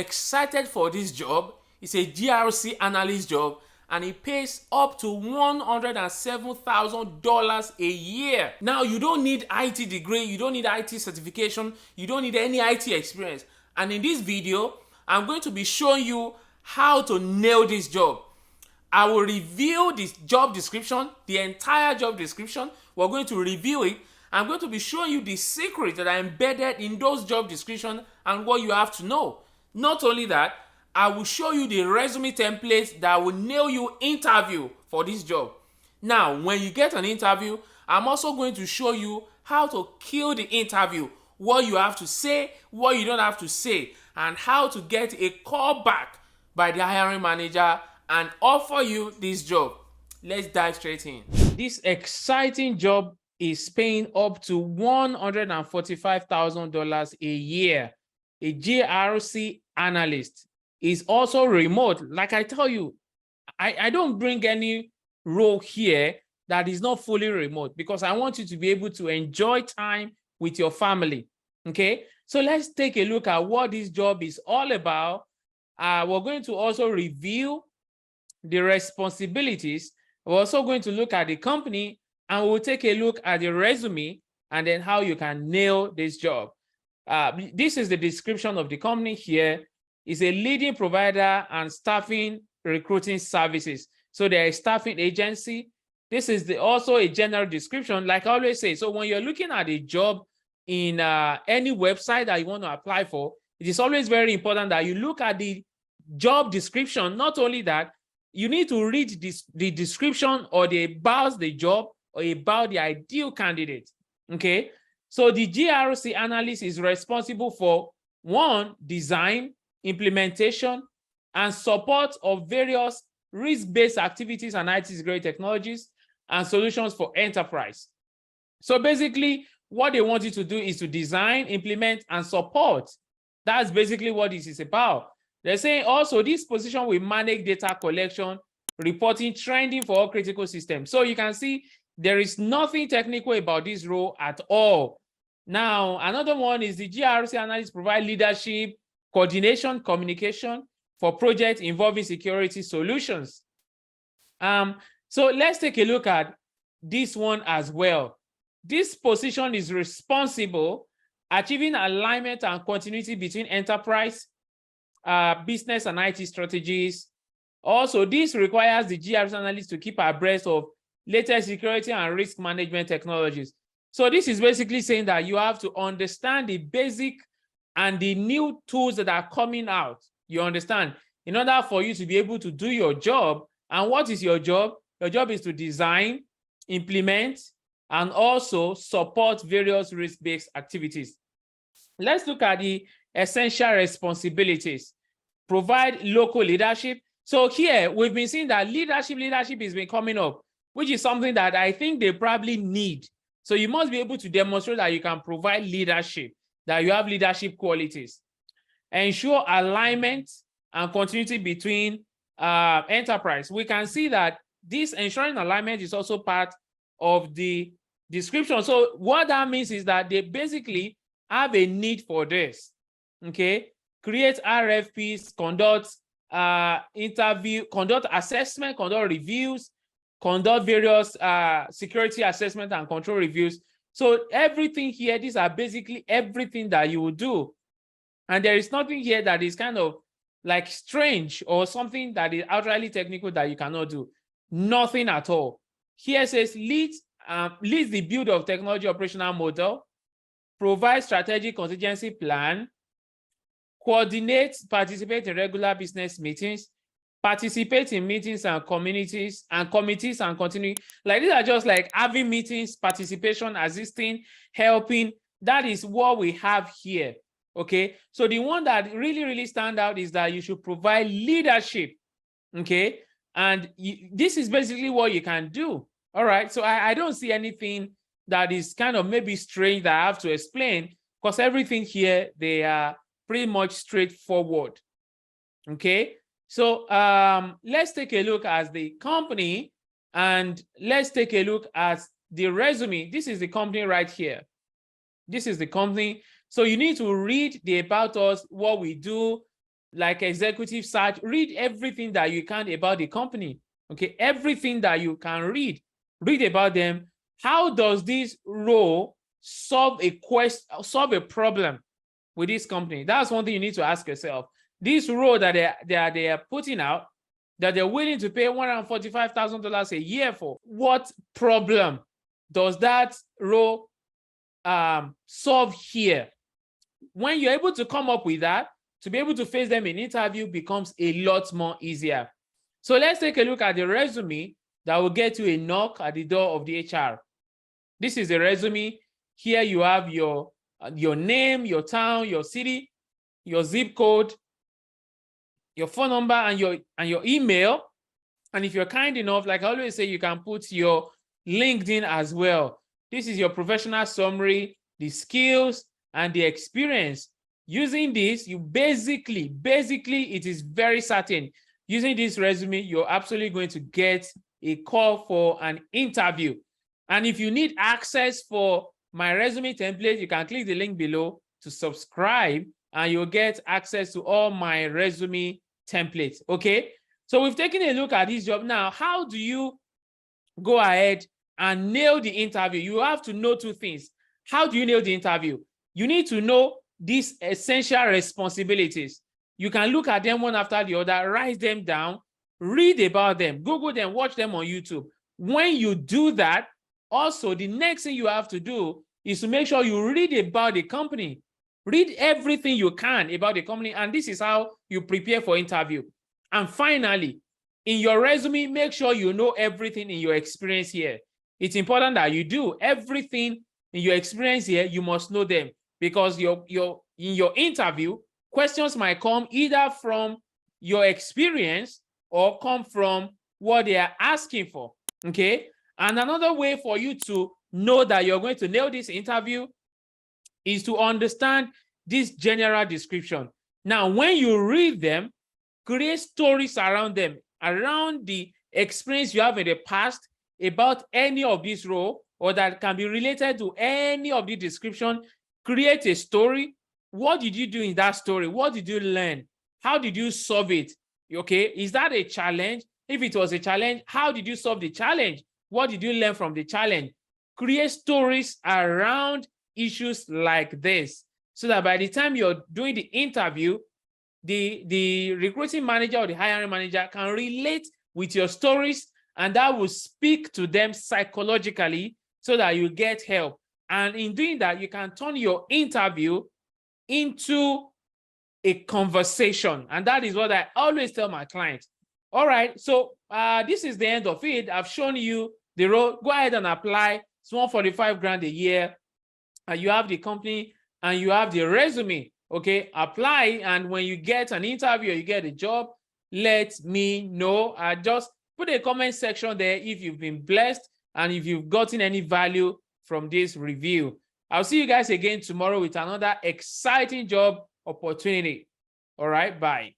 excited for this job. It's a GRC analyst job, and it pays up to $107,000 a year. Now, you don't need IT degree, you don't need IT certification, you don't need any IT experience. And in this video, I'm going to be showing you how to nail this job. I will review this job description, the entire job description. We're going to review it. I'm going to be showing you the secrets that are embedded in those job descriptions and what you have to know. Not only that, I will show you the resume templates that will nail you interview for this job. Now, when you get an interview, I'm also going to show you how to kill the interview, what you have to say, what you don't have to say, and how to get a call back by the hiring manager and offer you this job. Let's dive straight in. This exciting job is paying up to $145,000 a year. A GRC analyst is also remote. Like I tell you, I don't bring any role here that is not fully remote because I want you to be able to enjoy time with your family. Okay, so let's take a look at what this job is all about. We're going to also review the responsibilities. We're also going to look at the company, and we'll take a look at the resume and then how you can nail this job. This is the description of the company here. It's a leading provider and staffing recruiting services. So they're a staffing agency. This is also a general description, like I always say. So when you're looking at a job in any website that you want to apply for, it is always very important that you look at the job description. Not only that, you need to read the description or about the job or about the ideal candidate. Okay, so the GRC analyst is responsible for one, design, implementation, and support of various risk-based activities and IT security technologies and solutions for enterprise. So basically, what they want you to do is to design, implement, and support. That's basically what this is about. They're saying also this position will manage data collection, reporting, trending for all critical systems. So you can see there is nothing technical about this role at all. Now, another one is the GRC analyst provide leadership, coordination, communication for projects involving security solutions. So let's take a look at this one as well. This position is responsible achieving alignment and continuity between enterprise, business, and IT strategies. Also, this requires the GRC analyst to keep abreast of latest security and risk management technologies. So this is basically saying that you have to understand the basic and the new tools that are coming out. You understand? In order for you to be able to do your job. And what is your job? Your job is to design, implement, and also support various risk-based activities. Let's look at the essential responsibilities. Provide local leadership. So here we've been seeing that leadership has been coming up, which is something that I think they probably need. So you must be able to demonstrate that you can provide leadership, that you have leadership qualities. Ensure alignment and continuity between enterprise. We can see that this ensuring alignment is also part of the description. So what that means is that they basically have a need for this. Okay, create RFPs, conduct interview, conduct assessment, conduct reviews, conduct various security assessment and control reviews. So everything here, these are basically everything that you will do. And there is nothing here that is kind of like strange or something that is outrightly technical that you cannot do. Nothing at all. Here says leads the build of technology operational model, provide strategic contingency plan, coordinate, participate in regular business meetings, participate in meetings and committees and continue. Like these are just like having meetings, participation, assisting, helping. That is what we have here. Okay, so the one that really stand out is that you should provide leadership. Okay, and this is basically what you can do. All right, so I don't see anything that is kind of maybe strange that I have to explain, because everything here, they are pretty much straightforward. Okay, so let's take a look at the company, and let's take a look at the resume. This is the company right here. This is the company. So you need to read the about us, what we do, like executive search, read everything that you can about the company. Okay, everything that you can read about them. How does this role solve a problem with this company? That's one thing you need to ask yourself. This role that they are putting out, that they're willing to pay $145,000 a year for, what problem does that role solve here? When you're able to come up with that, to be able to face them in interview becomes a lot more easier. So let's take a look at the resume that will get you a knock at the door of the HR. This is the resume. Here you have your name, your town, your city, your zip code, your phone number, and your email. And if you're kind enough, like I always say, you can put your LinkedIn as well. This is your professional summary, the skills, and the experience. Using this, you basically, it is very certain, using this resume, you're absolutely going to get a call for an interview. And if you need access for my resume template, you can click the link below to subscribe, and you'll get access to all my resume templates. Okay, so we've taken a look at this job. Now, how do you go ahead and nail the interview? You have to know two things. How do you nail the interview? You need to know these essential responsibilities. You can look at them one after the other, write them down, read about them, Google them, watch them on YouTube. When you do that, also the next thing you have to do is to make sure you read about the company. Read everything you can about the company, and this is how you prepare for interview. And finally, in your resume, make sure you know everything in your experience here. It's important that you do everything in your experience here. You must know them, because in your interview, questions might come either from your experience or come from what they are asking for. Okay. And another way for you to know that you're going to nail this interview is to understand this general description. Now, when you read them, create stories around them, around the experience you have in the past about any of this role, or that can be related to any of the description. Create a story. What did you do in that story? What did you learn? How did you solve it? Okay, is that a challenge? If it was a challenge, how did you solve the challenge? What did you learn from the challenge? Create stories around issues like this, so that by the time you're doing the interview, the recruiting manager or the hiring manager can relate with your stories, and that will speak to them psychologically so that you get help. And in doing that, you can turn your interview into a conversation. And that is what I always tell my clients. All right, so this is the end of it. I've shown you the role. Go ahead and apply. It's $145,000 a year. You have the company and you have the resume. Okay, apply. And when you get an interview or you get a job, let me know. Just put a comment section there if you've been blessed and if you've gotten any value from this review. I'll see you guys again tomorrow with another exciting job opportunity. All right, bye.